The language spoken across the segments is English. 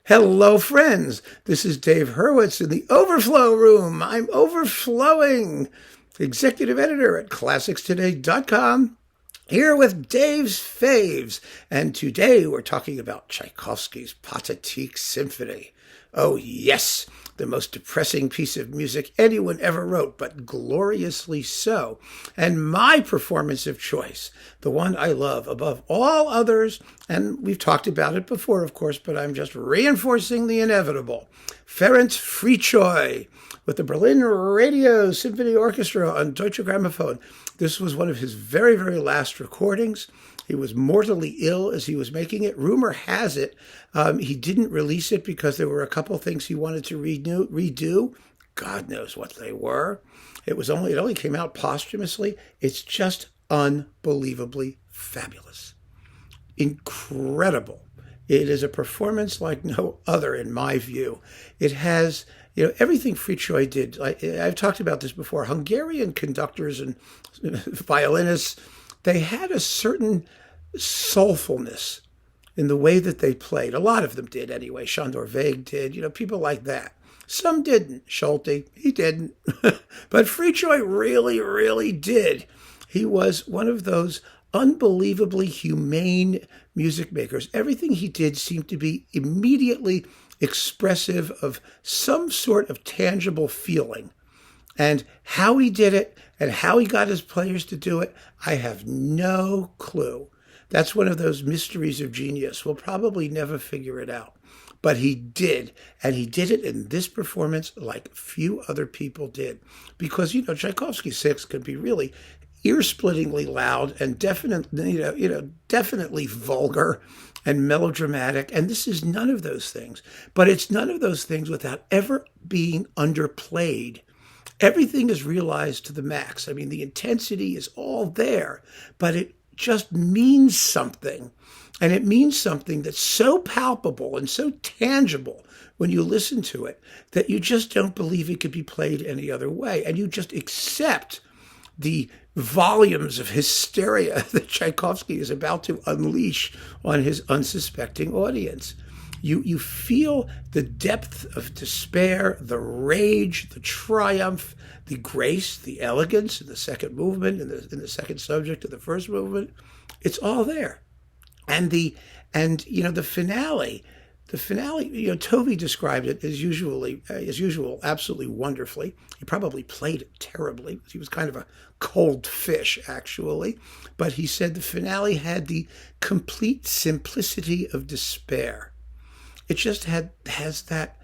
Hello, friends. This is Dave Hurwitz in the Overflow Room. I'm overflowing. Executive editor at ClassicsToday.com, here with Dave's Faves. And today we're talking about Tchaikovsky's Pathétique Symphony. Oh, yes, the most depressing piece of music anyone ever wrote, but gloriously so. And my performance of choice, the one I love above all others, and we've talked about it before, of course, but I'm just reinforcing the inevitable. Ferenc Fricsay with the Berlin Radio Symphony Orchestra on Deutsche Grammophon. This was one of his very, very last recordings. He was mortally ill as he was making it. Rumor has it he didn't release it because there were a couple things he wanted to redo. God knows what they were. It only came out posthumously. It's just unbelievably fabulous. Incredible. It is a performance like no other in my view. It has, everything Fricsay did. I've talked about this before. Hungarian conductors and violinists, they had a certain soulfulness in the way that they played. A lot of them did anyway. Sándor Vég did, people like that. Some didn't. Schulte, he didn't. But Fricsay really, really did. He was one of those unbelievably humane music makers. Everything he did seemed to be immediately expressive of some sort of tangible feeling. And how he did it and how he got his players to do it, I have no clue. That's one of those mysteries of genius. We'll probably never figure it out. But he did, and he did it in this performance like few other people did. Because, Tchaikovsky 6 could be really ear-splittingly loud and definitely vulgar and melodramatic. And this is none of those things. But it's none of those things without ever being underplayed. Everything is realized to the max. I mean, the intensity is all there, but it just means something. And it means something that's so palpable and so tangible when you listen to it that you just don't believe it could be played any other way. And you just accept the volumes of hysteria that Tchaikovsky is about to unleash on his unsuspecting audience. You feel the depth of despair, the rage, the triumph, the grace, the elegance in the second movement, in the second subject of the first movement. It's all there. And the finale, Tovey described it as usual, absolutely wonderfully. He probably played it terribly. He was kind of a cold fish, actually. But he said the finale had the complete simplicity of despair. It just has that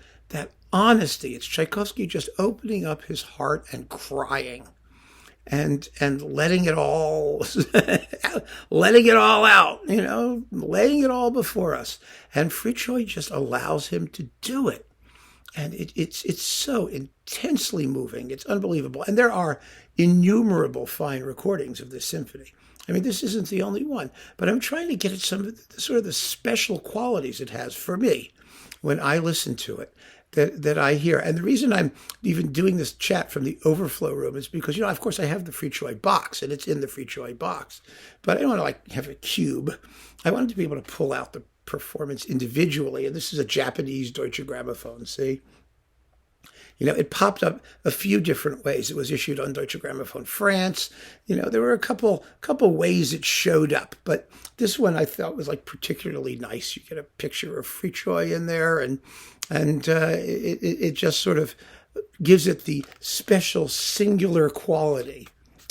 honesty. It's Tchaikovsky just opening up his heart and crying and letting it all out, laying it all before us. And Fricsay just allows him to do it. And it's so intensely moving. It's unbelievable. And there are innumerable fine recordings of this symphony. I mean, this isn't the only one, but I'm trying to get at some of the sort of the special qualities it has for me when I listen to it that I hear. And the reason I'm even doing this chat from the Overflow Room is because, of course I have the Fricsay box and it's in the Fricsay box, but I don't want to have a cube. I wanted to be able to pull out the performance individually. And this is a Japanese Deutsche Grammophon, see? It popped up a few different ways. It was issued on Deutsche Grammophon France. There were a couple ways it showed up, but this one I thought was particularly nice. You get a picture of Fricsay in there, and it just sort of gives it the special singular quality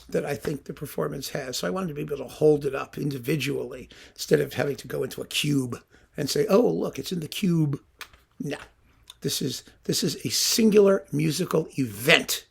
that I think the performance has. So I wanted to be able to hold it up individually instead of having to go into a cube and say, "Oh, look, it's in the cube." No. This is a singular musical event,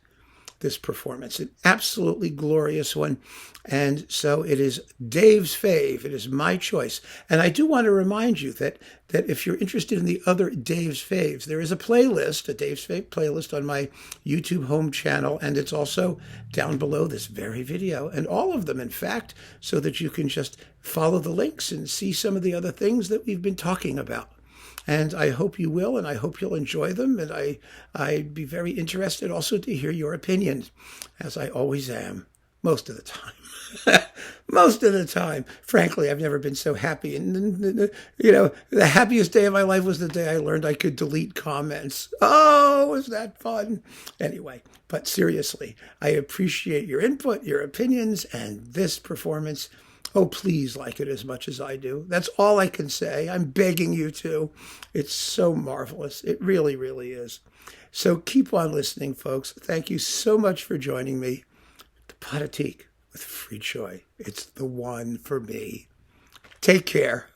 this performance, an absolutely glorious one. And so it is Dave's fave. It is my choice. And I do want to remind you that if you're interested in the other Dave's faves, there is a playlist, a Dave's fave playlist on my YouTube home channel. And it's also down below this very video, and all of them, in fact, so that you can just follow the links and see some of the other things that we've been talking about. And I hope you will, and I hope you'll enjoy them. And I'd be very interested also to hear your opinions, as I always am. most of the time. Most of the time. Frankly, I've never been so happy. And, the happiest day of my life was the day I learned I could delete comments. Oh, was that fun? Anyway, but seriously, I appreciate your input, your opinions, and this performance. Oh, please like it as much as I do. That's all I can say. I'm begging you to. It's so marvelous. It really, really is. So keep on listening, folks. Thank you so much for joining me. The Pathétique with Fricsay. It's the one for me. Take care.